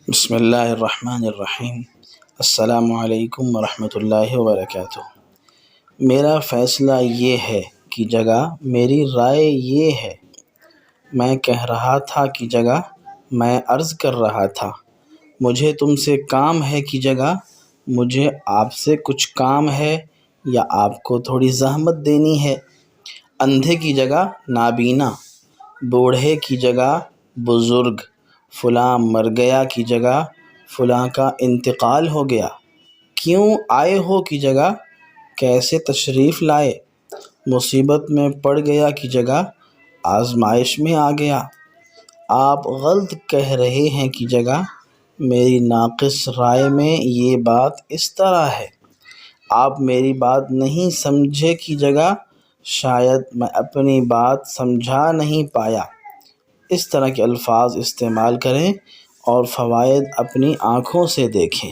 بسم اللہ الرحمن الرحیم۔ السلام علیکم ورحمۃ اللہ وبرکاتہ۔ میرا فیصلہ یہ ہے کی جگہ میری رائے یہ ہے، میں کہہ رہا تھا کی جگہ میں عرض کر رہا تھا، مجھے تم سے کام ہے کی جگہ مجھے آپ سے کچھ کام ہے، یا آپ کو تھوڑی زحمت دینی ہے۔ اندھے کی جگہ نابینا، بوڑھے کی جگہ بزرگ، فلاں مر گیا کی جگہ فلاں کا انتقال ہو گیا، کیوں آئے ہو کی جگہ کیسے تشریف لائے، مصیبت میں پڑ گیا کی جگہ آزمائش میں آ گیا۔ آپ غلط کہہ رہے ہیں کی جگہ میری ناقص رائے میں یہ بات اس طرح ہے، آپ میری بات نہیں سمجھے کی جگہ شاید میں اپنی بات سمجھا نہیں پایا۔ اس طرح کے الفاظ استعمال کریں اور فوائد اپنی آنکھوں سے دیکھیں۔